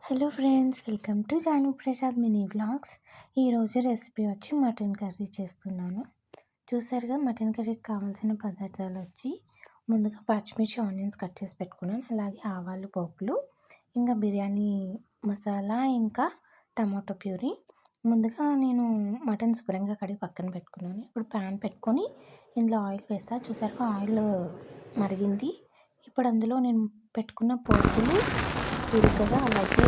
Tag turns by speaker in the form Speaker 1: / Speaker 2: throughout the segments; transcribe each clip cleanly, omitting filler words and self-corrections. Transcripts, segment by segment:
Speaker 1: Hello friends, welcome to Janu Prasad mini vlogs. ఈరోజు recipe వచ్చి mutton curry చేస్తున్నాను. చూసారుగా మటన్ కర్రీకి కావాల్సిన పదార్థాలు వచ్చి ముందుగా పచ్చిమిర్చి ఆనియన్స్ కట్ చేసి పెట్టుకున్నాను. అలాగే ఆవాలు పోపులు, ఇంకా బిర్యానీ మసాలా, ఇంకా టమాటో ప్యూరీ. ముందుగా నేను మటన్ శుభ్రంగా కడిగి పక్కన పెట్టుకున్నాను. ఇప్పుడు ప్యాన్ పెట్టుకొని ఇందులో ఆయిల్ వేస్తా. చూసారుగా ఆయిల్ మరిగింది. ఇప్పుడు అందులో నేను పెట్టుకున్న పోపులు జీలకర్ర, అలాగే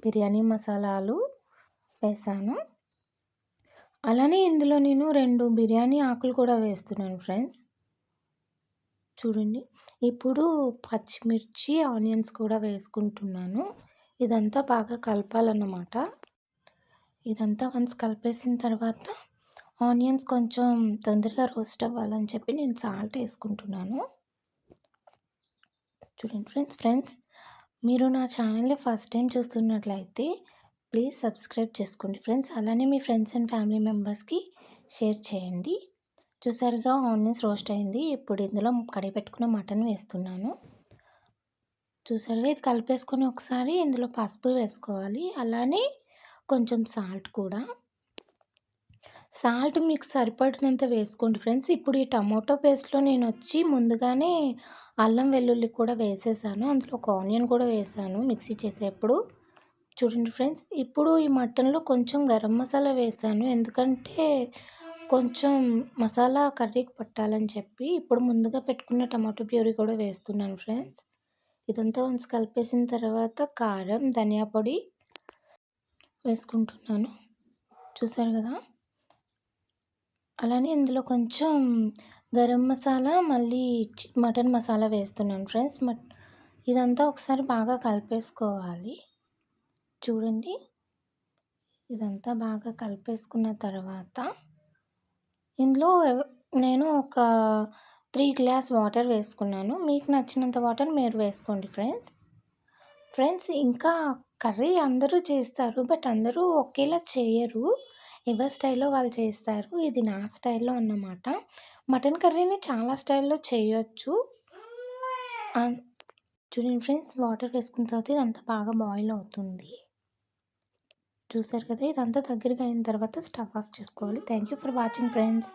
Speaker 1: బిర్యానీ మసాలాలు వేసాను. అలానే ఇందులో నేను 2 బిర్యానీ ఆకులు కూడా వేస్తున్నాను ఫ్రెండ్స్. చూడండి, ఇప్పుడు పచ్చిమిర్చి ఆనియన్స్ కూడా వేసుకుంటున్నాను. ఇదంతా బాగా కలపాలన్నమాట. ఇదంతా వన్స్ కలిపేసిన తర్వాత ఆనియన్స్ కొంచెం తొందరగా రోస్ట్ అవ్వాలని చెప్పి నేను సాల్ట్ వేసుకుంటున్నాను. చూడండి ఫ్రెండ్స్, మీరు నా ఛానల్ని ఫస్ట్ టైం చూస్తున్నట్లయితే ప్లీజ్ సబ్స్క్రైబ్ చేసుకోండి ఫ్రెండ్స్. అలానే మీ ఫ్రెండ్స్ అండ్ ఫ్యామిలీ మెంబర్స్కి షేర్ చేయండి. చూసారుగా ఆనియన్స్ రోస్ట్ అయింది. ఇప్పుడు ఇందులో కడిగి పెట్టుకున్న మటన్ వేస్తున్నాను. చూసారుగా ఇది కలిపేసుకొని ఒకసారి ఇందులో పసుపు వేసుకోవాలి. అలానే కొంచెం సాల్ట్ కూడా. సాల్ట్ మీకు సరిపడినంత వేసుకోండి ఫ్రెండ్స్. ఇప్పుడు ఈ టమాటో పేస్ట్లో నేను వచ్చి ముందుగానే అల్లం వెల్లుల్లి కూడా వేసేసాను. అందులో ఒక ఆనియన్ కూడా వేసాను మిక్సీ చేసేప్పుడు. చూడండి ఫ్రెండ్స్, ఇప్పుడు ఈ మటన్లో కొంచెం గరం మసాలా వేసాను, ఎందుకంటే కొంచెం మసాలా కర్రీకి పట్టాలని చెప్పి. ఇప్పుడు ముందుగా పెట్టుకున్న టమాటో ప్యూరీ కూడా వేస్తున్నాను ఫ్రెండ్స్. ఇదంతా వన్స్ కలిపేసిన తర్వాత కారం, ధనియా పొడి వేసుకుంటున్నాను. చూసారు కదా, అలానే ఇందులో కొంచెం గరం మసాలా, మళ్ళీ మటన్ మసాలా వేస్తున్నాను ఫ్రెండ్స్. ఇదంతా ఒకసారి బాగా కలిపేసుకోవాలి. చూడండి, ఇదంతా బాగా కలిపేసుకున్న తర్వాత ఇందులో నేను ఒక 3 గ్లాస్ వాటర్ వేసుకున్నాను. మీకు నచ్చినంత వాటర్ మీరు వేసుకోండి ఫ్రెండ్స్. ఇంకా కర్రీ అందరూ చేస్తారు, బట్ అందరూ ఒకేలా చేయరు. ఎవరి స్టైల్లో వాళ్ళు చేస్తారు. ఇది నా స్టైల్లో అన్నమాట. మటన్ కర్రీని చాలా స్టైల్లో చేయొచ్చు. చూడండి ఫ్రెండ్స్, వాటర్ వేసుకున్న తర్వాత ఇదంతా బాగా బాయిల్ అవుతుంది. చూసారు కదా, ఇదంతా దగ్గరగా అయిన తర్వాత స్టవ్ ఆఫ్ చేసుకోవాలి. Thank you for watching friends.